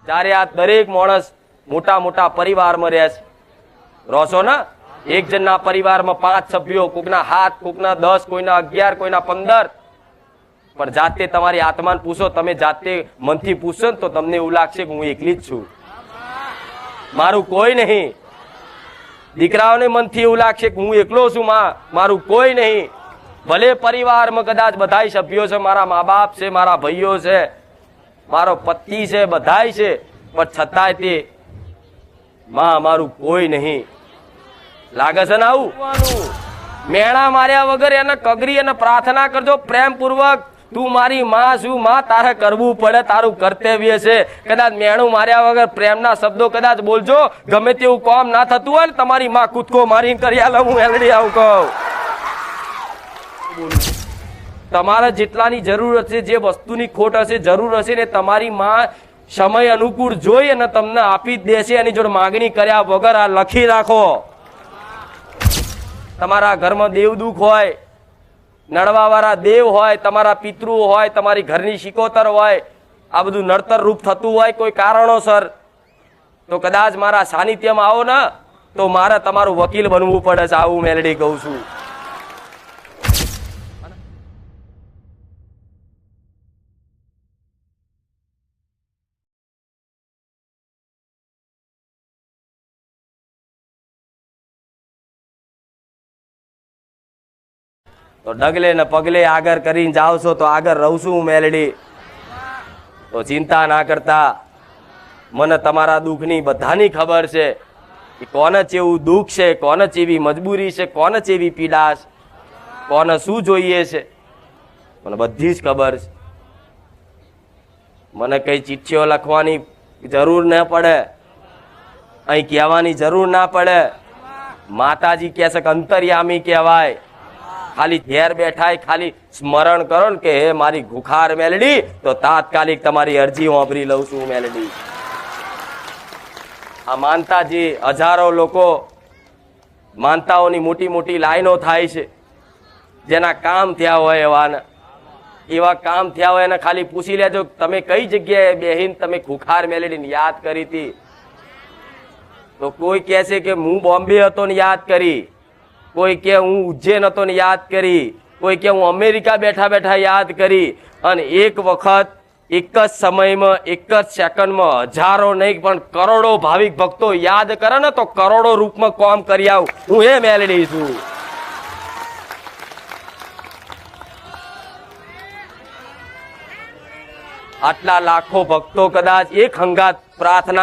ત્યારે આ દરેક માણસ મોટા મોટા પરિવારમાં રહે છે, રહો છો ને? એક જણના પરિવારમાં 5 સભ્યો, કોકના 7, કોકના 10, કોઈના 11, કોઈના 15. પણ જાતે તમારી આત્માને પૂછો, તમે જાતે મનથી પૂછો ને તો તમને એવું લાગશે કે હું એકલી જ છું, મારું કોઈ નહીં. દીકરાઓને મનથી એવું લાગશે કે હું એકલો છું, મારું કોઈ નહીં. ભલે પરિવારમાં કદાચ બધા સભ્યો છે, મારા મા બાપ છે, મારા ભાઈઓ છે, મારો પતિ છે, બધાય છે, પણ છતાંય તે મારું કોઈ નહીં. લાગે છે ને આવું? મેણા માર્યા વગર એને કગરી અને પ્રાર્થના કરજો પ્રેમપૂર્વક, તું મારી માં છું, માં તારે કરવું પડે, તારું કર્તવ્ય છે. કદાચ મેણું માર્યા વગર પ્રેમના શબ્દો કદાચ બોલજો, ગમે તેવું કામ ના થતું હોય ને તમારી માં કૂદકો મારીને કરી આલે. હું એલડી આવું કહું, તમારે જેટલાની જરૂર હશે, જે વસ્તુની ખોટ હશે, જરૂર હશે ને તમારી માં સમય અનુકૂળ જોઈ અને તમને આપી જ દેશે. એની જોડે માગણી કર્યા વગર આ લખી રાખો. તમારા ઘરમાં દેવ દુઃખ હોય, નડવા વાળા દેવ હોય, તમારા પિતૃ હોય, તમારી ઘરની શિકોતર હોય, આ બધું નડતર રૂપ થતું હોય કોઈ કારણોસર, તો કદાચ મારા સાનિધ્યમાં આવો ને તો મારે તમારું વકીલ બનવું પડે છે. આવું મેલડી કહું છું. તો ડગલે ને પગલે આગળ કરીને જાવ છો તો આગળ રહું છું મેલડી. તો ચિંતા ના કરતા, મને તમારા દુઃખની બધાની ખબર છે કે કોને ચેવું દુઃખ છે, કોને ચેવી મજબૂરી છે, કોને ચેવી પીડા છે, કોને શું જોઈએ છે, મને બધી જ ખબર છે. મને કઈ ચિઠ્ઠીઓ લખવાની જરૂર ન પડે, અહીં કહેવાની જરૂર ના પડે. માતાજી કહે છે કે અંતર્યામી કહેવાય. ખાલી ઘેર બેઠા ખાલી સ્મરણ કરો ને કે હે મારી ગુખાર મેલડી, તો તાત્કાલિક તમારી અરજી વાપરી લઉં છું મેલડી. આ માનતાજી હજારો લોકો માનતાઓની મોટી મોટી લાઈનો થાય છે, જેના કામ થયા હોય એવા કામ થયા હોય એને ખાલી પૂછી લેજો તમે કઈ જગ્યાએ બેહીને તમે ખુખાર મેલડીને યાદ કરી હતી. તો કોઈ કહે છે કે હું બોમ્બે હતો ને યાદ કરી, કોઈ કે હું ઉજ્જૈન હતો ને યાદ કરી, કોઈ કે હું અમેરિકા બેઠા બેઠા યાદ કરી. અને એક વખત એક જ સમયમાં એક જ સેકન્ડમાં હજારો નહીં પણ કરોડો ભાવિક ભક્તો યાદ કરે ને તો કરોડો રૂપમાં કામ કરી આવું. હું એ મેલડી છું. આટલા લાખો ભક્તો કદાચ એક હંગાત પ્રાર્થના